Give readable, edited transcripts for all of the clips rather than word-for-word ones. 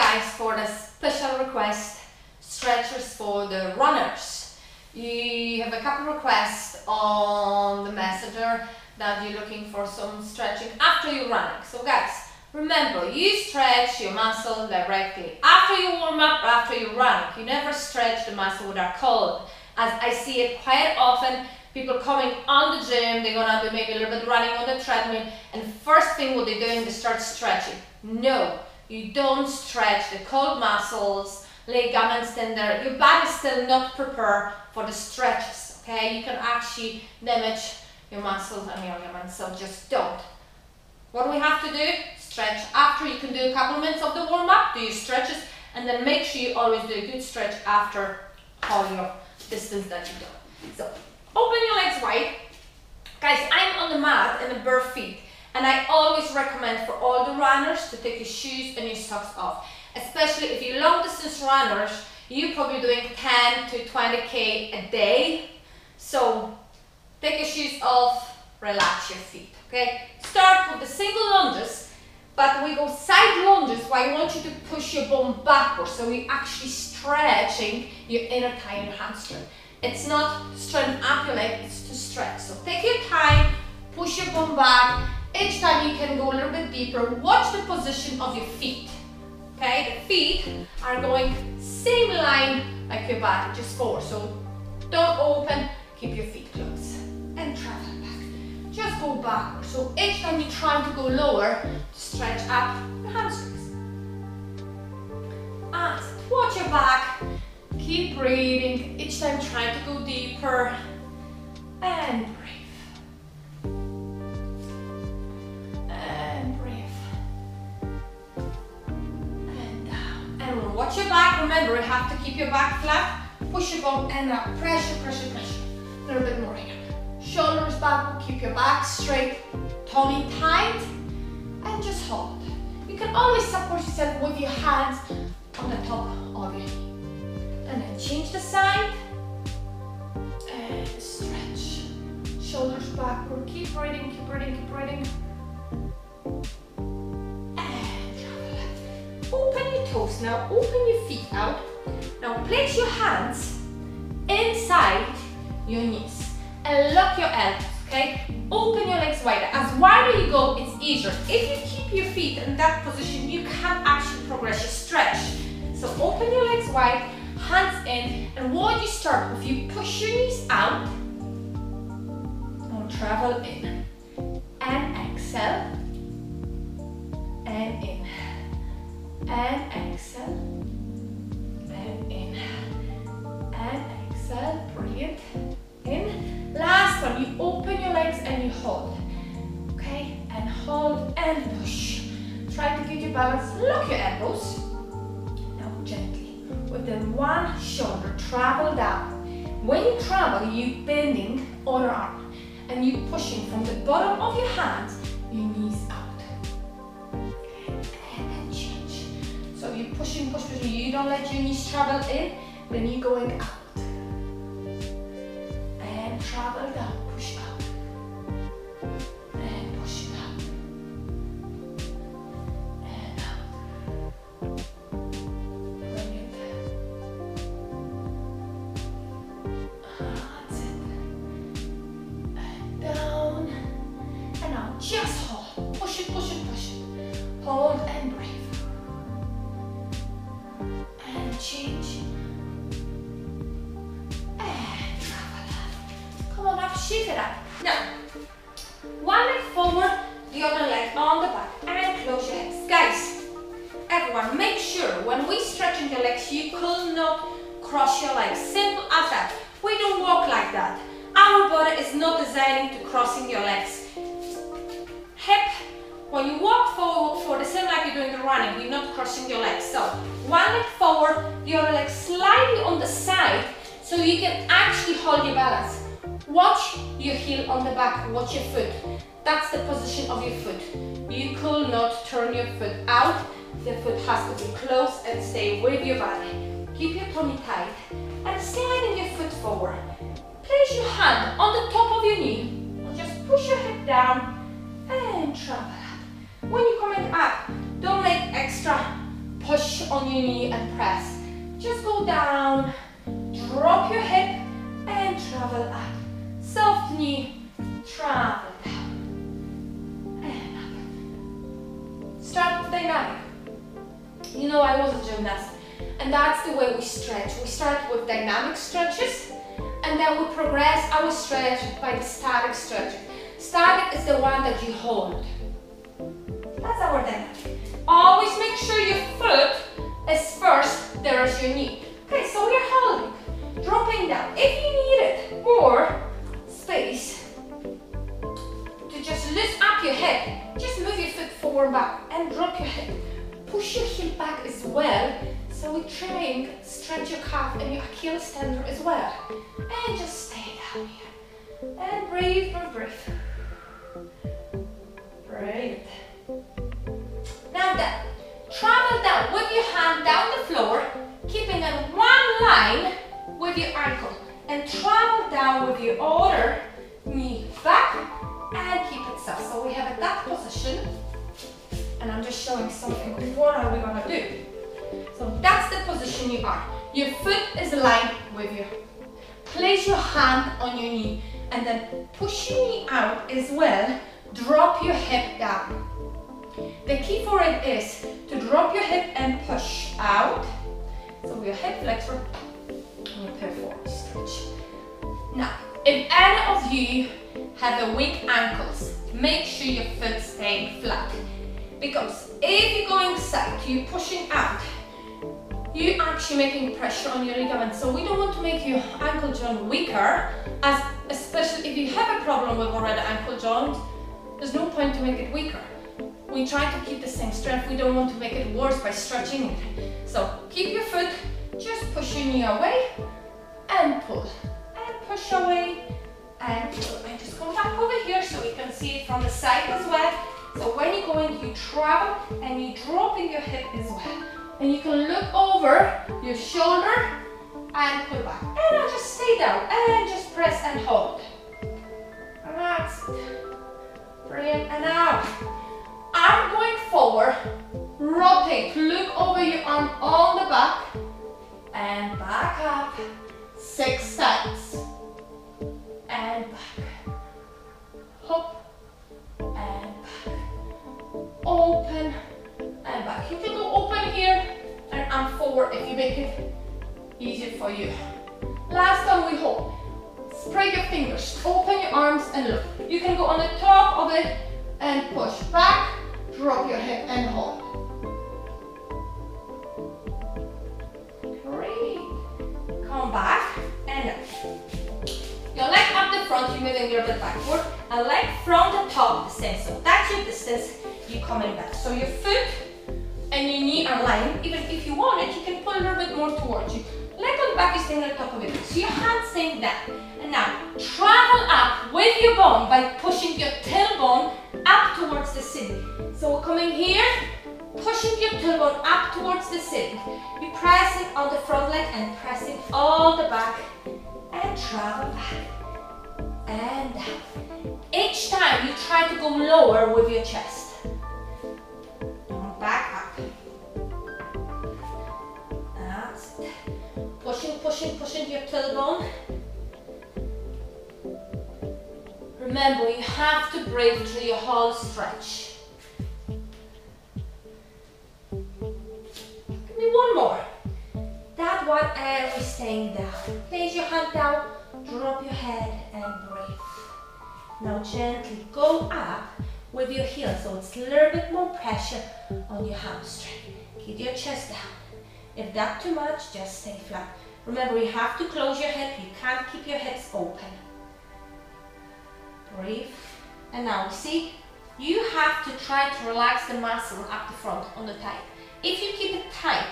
guys for the special request stretchers for the runners. You have a couple requests on the messenger that you're looking for some stretching after you're running. So guys, remember, you stretch your muscle directly after you warm up, after you run. You never stretch the muscle with our cold. As I see it quite often, people coming on the gym, they're gonna do maybe a little bit running on the treadmill, and first thing what they're doing, they start stretching. No, you don't stretch the cold muscles, ligaments in there. Your body's still not prepared for the stretches, okay? You can actually damage your muscles and your ligaments, so just don't. What do we have to do? Stretch after. You can do a couple minutes of the warm-up, do your stretches, and then make sure you always do a good stretch after all your distance that you do. So open your legs wide. Guys, I'm on the mat in the bare feet, and I always recommend for all the runners to take your shoes and your socks off. Especially if you're long distance runners, you're probably doing 10 to 20K a day. So take your shoes off, relax your feet, okay? Start with the single lunges, but we go side lunges where I want you to push your bum backwards, so you're actually stretching your inner thigh and your hamstring. It's not to strengthen up your leg, it's to stretch. So take your time, push your bum back. Each time you can go a little bit deeper. Watch the position of your feet. Okay, the feet are going same line like your body, just forward. So don't open, keep your feet closed. And travel back. Just go backward. So each time you're trying to go lower, stretch up your hamstrings. And watch your back. Keep breathing. Each time trying to go deeper. And breathe. And breathe. And down. And watch your back. Remember, you have to keep your back flat. Push your bum and up. Pressure, pressure, pressure. A little bit more here. Shoulders back. Keep your back straight. Tummy tight. And just hold. You can always support yourself with your hands on the top of your knee. And then change the side. And stretch. Shoulders backward. Keep breathing, keep breathing, keep breathing. And travel. Open your toes now. Open your feet out. Now place your hands inside your knees. And lock your elbows, okay? Open your legs wider. As wider you go, it's easier. If you keep your feet in that position, you can't actually progress your stretch. So open your legs wide, hands in, and what you start with, you push your knees out, and travel in, and exhale, and in, and exhale, and in, and exhale, brilliant, in. Last one, you open your legs and you hold, okay, and hold and push. Try to get your balance, lock your elbows. Now gently, with the one shoulder, travel down. When you travel, you bending other arm, and you pushing from the bottom of your hands, your knees out. Okay, and then change. So you're pushing, push, push, you don't let your knees travel in, then you're going out. Travel down, push up, and push it up, and out. Brilliant. That's it. And down, and now just hold. Push it, push it, push it. Hold and breathe. And change. Shift it up. Now, one leg forward, the other leg on the back, and close your hips. Guys, everyone, make sure when we stretching your legs, you could not cross your legs. Simple as that. We don't walk like that. Our body is not designing to crossing your legs. Hip, when you walk forward, the same like you're doing the running, you're not crossing your legs. So, one leg forward, the other leg slightly on the side, so you can actually hold your balance. Watch your heel on the back, watch your foot. That's the position of your foot. You could not turn your foot out. The foot has to be close and stay with your body. Keep your tummy tight and sliding your foot forward. Place your hand on the top of your knee and just push your hip down and travel up. When you're coming up, don't make extra push on your knee and press. Just go down, drop your hip and travel up. Soft knee, travel down and up. Start with dynamic. You know, I was a gymnast, and that's the way we stretch. We start with dynamic stretches, and then we progress our stretch by the static stretching. Static is the one that you hold. That's our dynamic. Always make sure your foot is first, there is your knee. Okay, so we're holding, dropping down. If you needed more space to just lift up your head, just move your foot forward, back, and drop your head. Push your heel back as well, so we're trying to stretch your calf and your Achilles tendon as well. And just stay down here. And breathe, breathe. Breathe. Now then, travel down with your hand down the floor, keeping in one line with your ankle. And travel down with your other knee back and keep it soft. So we have a duck position. And I'm just showing something. What are we gonna do? So that's the position you are. Your foot is aligned with you. Place your hand on your knee and then push your knee out as well. Drop your hip down. The key for it is to drop your hip and push out. So your hip flexor and your piriformis stretch. Now, if any of you have a weak ankles, make sure your foot staying flat. Because if you're going side, you're pushing out, you're actually making pressure on your ligaments. So we don't want to make your ankle joint weaker, especially if you have a problem with already ankle joint. There's no point to make it weaker. We try to keep the same strength. We don't want to make it worse by stretching it. So keep your foot, just push your knee away and pull. And push away and pull. And just come back over here so you can see it from the side as well. So when you're going, you travel and you're dropping your hip as well. And you can look over your shoulder and pull back. And now just stay down and just press and hold. And that's it. Brilliant. And now, arm going forward, rotate, look over your arm on the back and back up 6 times and back, hop and back, open and back. You can go open here and arm forward if you make it easier for you. Last time we hold. Spread your fingers, open your arms and look. You can go on the top of it and push back, drop your hip and hold. Great. Come back and up. Your leg up the front, you're moving a little bit backward. A leg from the top, the same. So that's your distance, you're coming back. So your foot and your knee are lying. Even if you want it, you can pull a little bit more towards you. Leg on the back is staying on top of it. So your hand's staying down. And now, travel up with your bone by pushing your tailbone up towards the ceiling. So we're coming here, pushing your tailbone up towards the ceiling. You're pressing on the front leg and pressing on the back. And travel back. And down. Each time you try to go lower with your chest. Back up. That's it. Pushing your tailbone. Remember, you have to breathe through your whole stretch. Give me one more. That one, and we're staying down. Place your hand down, drop your head and breathe. Now gently go up with your heel, so it's a little bit more pressure on your hamstring. Keep your chest down. If that's too much, just stay flat. Remember, you have to close your hip. You can't keep your hips open. Breathe. And now, see, you have to try to relax the muscle up the front on the thigh. If you keep it tight,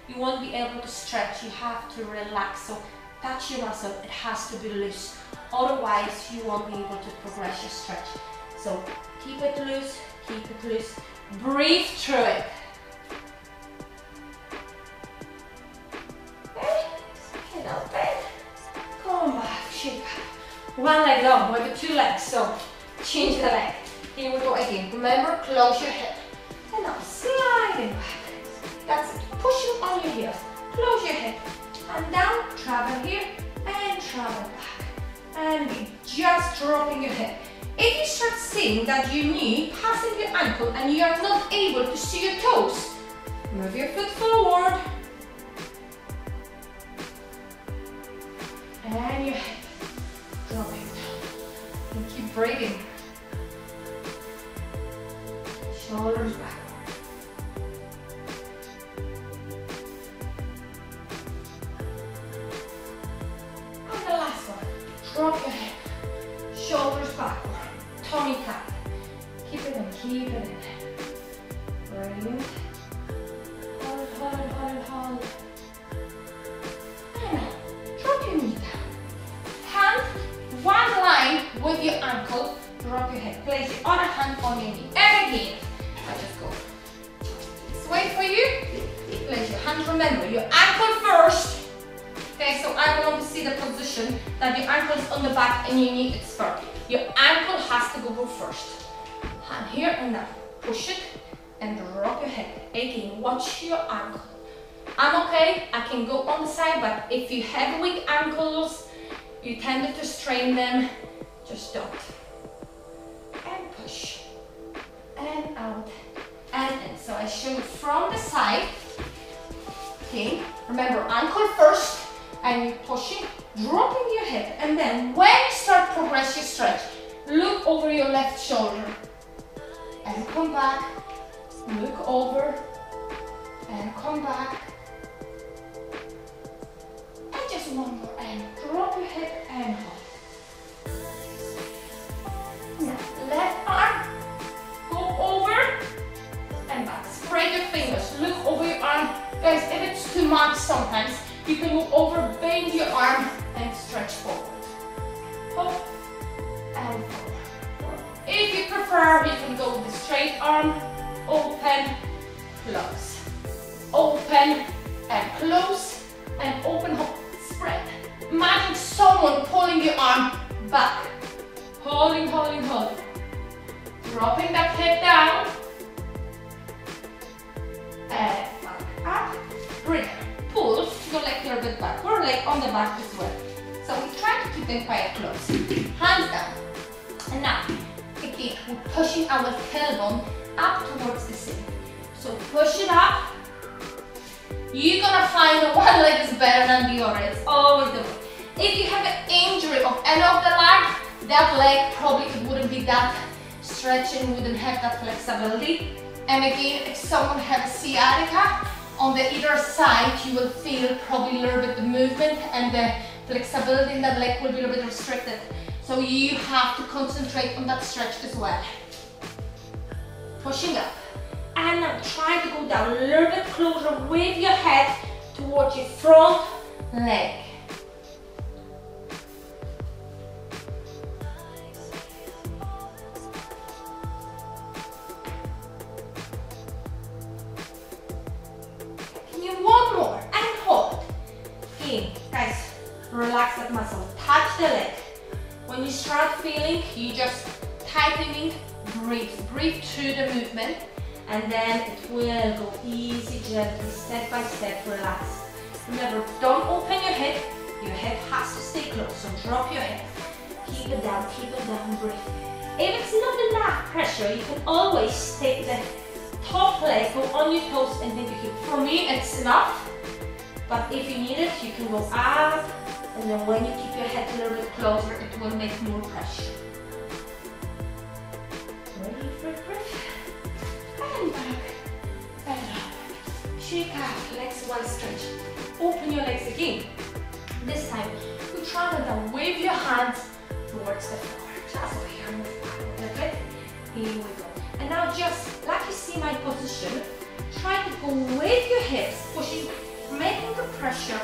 you won't be able to stretch. You have to relax. So touch your muscle. It has to be loose. Otherwise, you won't be able to progress your stretch. So keep it loose. Keep it loose. Breathe through it. Okay, now bend. Come back. Shake back. One leg long with the 2 legs. So change the leg. Here we go again. Remember, close your hip. And now sliding back. That's it. pushing on your heels. Close your hip and down, travel here and travel back. And just dropping your hip. If you start seeing that your knee passing your ankle and you are not able to see your toes, move your foot forward. And your hip dropping down. And keep breathing. Shoulders back. And the last one. Drop your hip. Shoulders backward. Tummy tuck. Keep it in, keep it in. Brilliant. Hold, hold, hold, hold. And now, drop your knee down. Hand, one line with your ankle. Drop your hip. Place your other hand on your knee. And again, I just go. Let's wait for you. Place your hand, remember, your ankle first. Okay, so I want to see the position that your ankle is on the back and your knee is first. Your ankle has to go first. Hand here and now. Push it and drop your head. Again, watch your ankle. I'm okay, I can go on the side, but if you have weak ankles, you tend to strain them, just don't. And push. And out. And in. So I show you from the side. Okay, remember ankle first. And you're pushing, dropping your hip, and then when you start progressive stretch, look over your left shoulder and come back, look over and come back, and just one more, and drop your hip and hold. Now, left arm, go over and back, spread your fingers, look over your arm. Guys, if it's too much sometimes, you can move over, bend your arm and stretch forward. Hop and forward. If you prefer, you can go with the straight arm, open, close. Open and close and open, hop, spread. Imagine someone pulling your arm back. Holding, holding, holding. Dropping that hip down. And back up. Bring it. Pull your leg a little bit backward, leg on the back as well. So we try to keep them quite close. Hands down. And now, again, we're pushing our tailbone up towards the ceiling. So push it up. You're gonna find that one leg is better than the other. It's always the way. If you have an injury of any of the leg, that leg probably wouldn't be that stretching, wouldn't have that flexibility. And again, if someone has sciatica, on the either side, you will feel probably a little bit the movement and the flexibility in that leg will be a little bit restricted. So you have to concentrate on that stretch as well. Pushing up. And now try to go down a little bit closer with your head towards your front leg. One more and hold. In. Guys, relax that muscle. Touch the leg. When you start feeling, you just tightening, breathe. Breathe through the movement and then it will go easy, gently, step by step, relax. Remember, don't open your hip. Your head has to stay close, so drop your head. Keep it down, breathe. If it's not enough pressure, you can always take the top leg, go on your toes and then you hip. For me, it's enough. But if you need it, you can go up. And then when you keep your head a little bit closer, it will make more pressure. Breathe, breathe, breathe. And back. And up. Shake out. Legs well stretched. Open your legs again. This time, you travel down. Wave your hands towards the floor. Just over here. Move back a little bit. Here we go. And now just like you see my position, try to go with your hips, pushing, making the pressure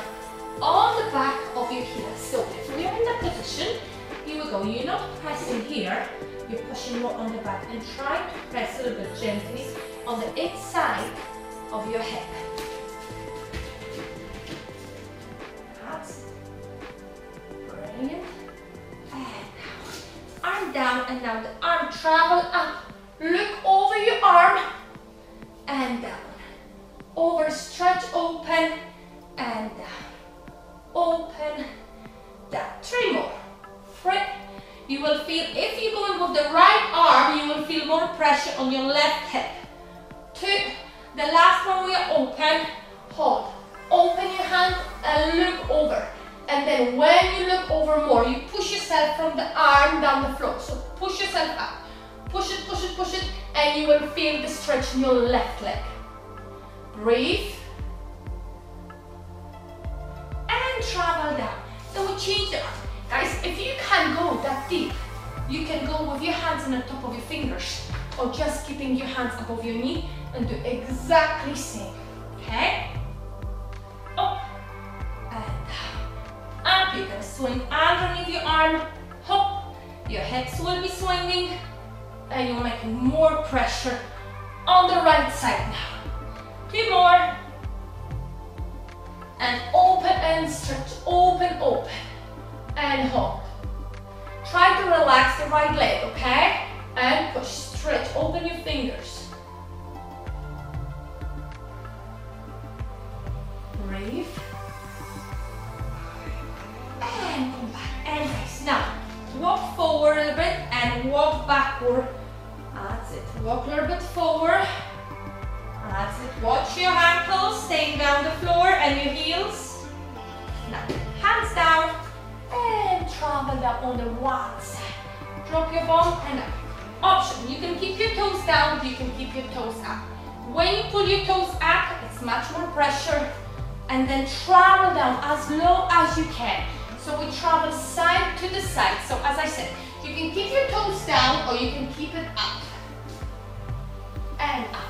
on the back of your heels. So if we're in that position, here we go. You're not pressing here, you're pushing more on the back and try to press a little bit gently on the inside of your hip. That's brilliant. And now, arm down and now the arm travel up. Look over your arm and down. Over, stretch pressure on your left hip. 2, the last one we are open, hold. Open your hand and look over. And then when you look over more, you push yourself from the arm down the floor. So push yourself up. Push it, push it, push it, and you will feel the stretch in your left leg. Breathe. And travel down. So we change the arm. Guys, if you can't go that deep, you can go with your hands on the top of your fingers, or just keeping your hands above your knee and do exactly the same. Okay? Up and down. Up, you can swing underneath your arm. Hop, your hips will be swinging, and you're making more pressure on the right side now. 2 more. And open and stretch, open, open. And hold. Try to relax the right leg, okay? And push, stretch, open your fingers. Breathe. And come back, and rest. Now, walk forward a little bit and walk backward. That's it, walk a little bit forward. That's it, watch your ankles, staying down the floor and your heels. Now, hands down. And travel down on the one side. Drop your bum and up. Option, you can keep your toes down, you can keep your toes up. When you pull your toes up, it's much more pressure. And then travel down as low as you can. So we travel side to the side. So as I said, you can keep your toes down or you can keep it up. And up.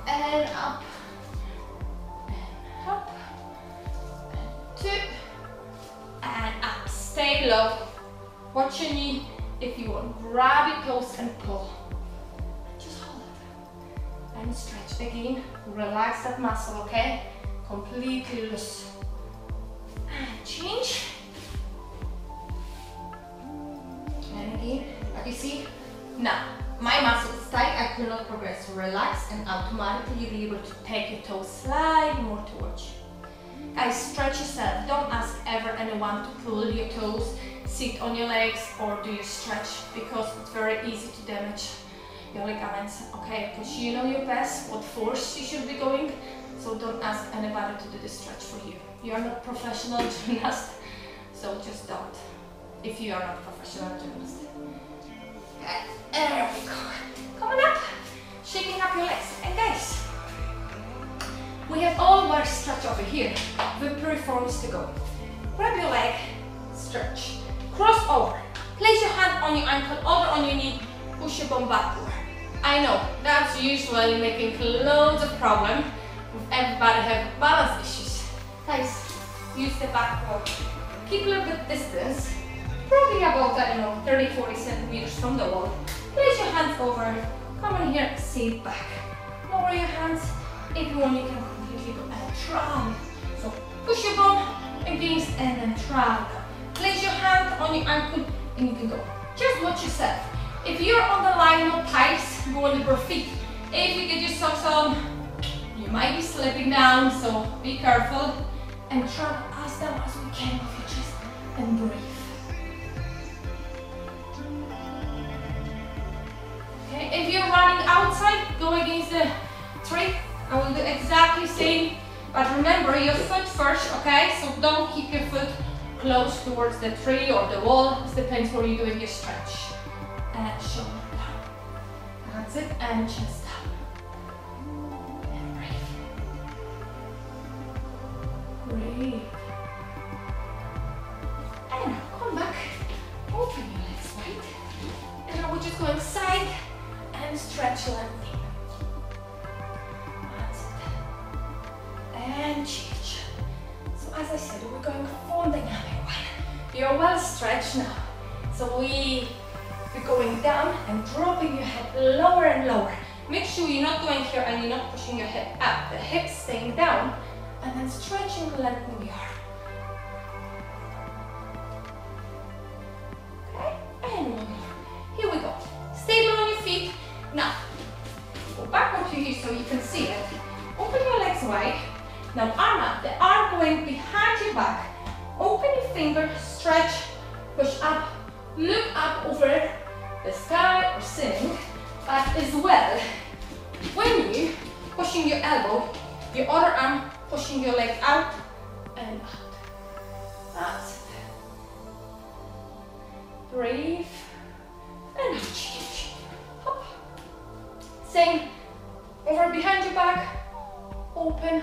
And up. And up. And 2. And up, stay low. Watch your knee. If you want, grab your toes and pull. Just hold it. And stretch again. Relax that muscle, okay? Completely loose. And change. And again, like you see. Now, my muscle is tight, I could not progress. Relax and automatically you'll be able to take your toes slightly more towards you. Guys, stretch yourself. Don't ask ever anyone to pull your toes, sit on your legs or do your stretch, because it's very easy to damage your ligaments, okay? Because you know your best, what force you should be going, so don't ask anybody to do the stretch for you. You are not professional gymnast, so just don't, if you are not professional gymnast. Okay, there we go. Coming up, shaking up your legs. And guys, we have all our stretch over here, the piriformis to go. Grab your leg, stretch, cross over, place your hand on your ankle, over on your knee, push your bum backward. I know, that's usually making loads of problem with everybody have balance issues. Guys, use the backward. Keep a little bit distance, probably about, I don't know, 30-40 centimeters from the wall. Place your hands over, come in here, sit back. Lower your hands. If you want, you can completely go and travel. So push your bum against and then travel. Place your hand on your ankle and you can go. Just watch yourself. If you're on the line, no tights, go on your feet. If you get your socks on, you might be slipping down, so be careful. And travel as down as we can with your chest and breathe. Okay, if you're running outside, go against the tree. I will do exactly the same, but remember your foot first, okay? So don't keep your foot close towards the tree or the wall. It depends where you're doing your stretch. And shoulder down. That's it, and chest down. And breathe. Breathe. And now come back. Open your legs wide. And now we're just going side and stretch lengthening. And change. So as I said, we're going full dynamic one. You're well stretched now. So we're going down and dropping your head lower and lower. Make sure you're not going here and you're not pushing your head up. The hips staying down and then stretching, lengthening your arm. Okay, and one more. Here we go. Stable on your feet. Now, go backward to you so you can see it. Open your legs wide. Now arm up, the arm going behind your back. Open your finger, stretch, push up, look up over the sky or ceiling. as well, when you pushing your elbow, your other arm pushing your leg out and out. That's it. Breathe and change. Hop. Same. Over behind your back. Open.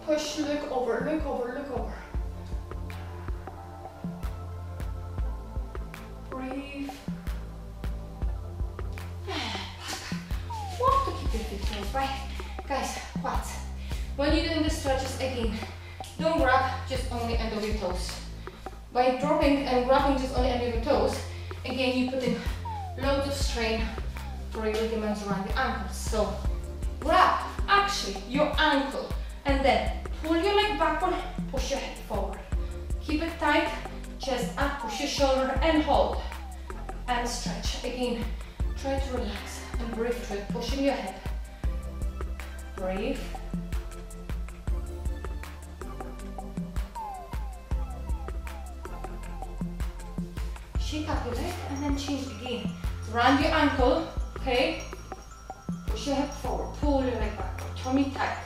Push. Look over. Look over. Look over. Breathe. Walk to keep your feet close by. Guys, quads. When you're doing the stretches again, don't grab just only end of your toes. By dropping and grabbing just only end of your toes, again you put in loads of strain for your ligaments around the ankles. So grab actually your ankle and then pull your leg backward, push your head forward. Keep it tight, chest up, push your shoulder and hold. And stretch. Again, try to relax and breathe through it, pushing your head. Breathe. Shake up your leg and then change again. Round your ankle, okay? Push your head forward, pull your leg backward, tummy tight.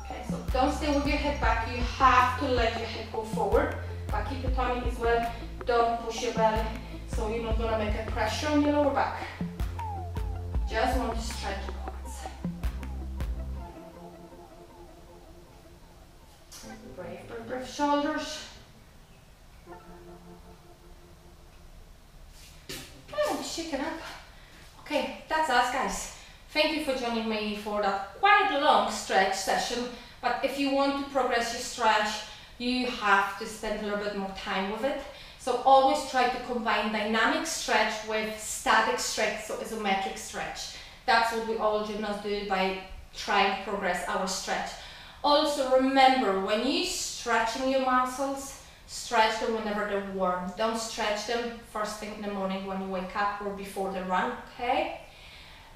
Okay, so don't stay with your head back, you have to let your head go forward, but keep your tummy as well. Don't push your belly, so you're not gonna make a pressure on your lower back. Just want to stretch your quads. Breathe, shoulders. And shake it up. Okay, that's us guys. Thank you for joining me for that quite long stretch session, but if you want to progress your stretch, you have to spend a little bit more time with it. So always try to combine dynamic stretch with static stretch, so isometric stretch. That's what we all gymnasts do by trying to progress our stretch. Also remember, when you're stretching your muscles, stretch them whenever they're warm. Don't stretch them first thing in the morning when you wake up or before the run, okay?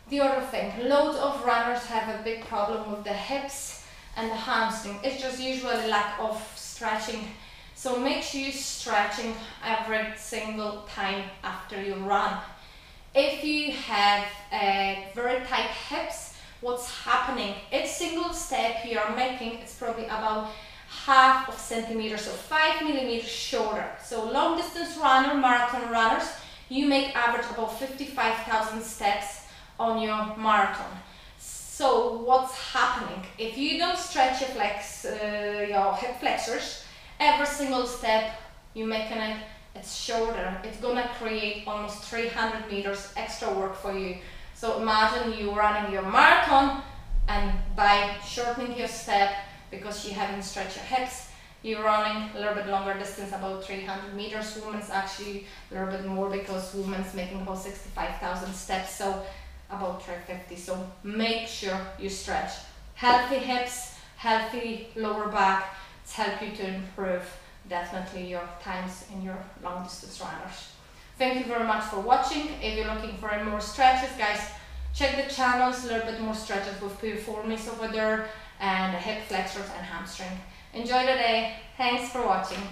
The other thing, loads of runners have a big problem with the hips and the hamstring. It's just usually lack of stretching. So make sure you're stretching every single time after you run. If you have very tight hips, what's happening? Each single step you are making is probably about half of centimeter, so 5 millimeters shorter. So long distance runner, marathon runners, you make average about 55,000 steps on your marathon. So what's happening? If you don't stretch your your hip flexors, every single step you making it's shorter. It's gonna create almost 300 meters extra work for you. So imagine you running your marathon, and by shortening your step, because you haven't stretched your hips, you're running a little bit longer distance, about 300 meters. Women's actually a little bit more, because women's making about 65,000 steps, so about 350. So make sure you stretch. Healthy hips, healthy lower back, it's help you to improve definitely your times in your long distance runners. Thank you very much for watching. If you're looking for any more stretches, guys, check the channels, a little bit more stretches with Piriformis over there, and hip flexors and hamstring. Enjoy the day. Thanks for watching.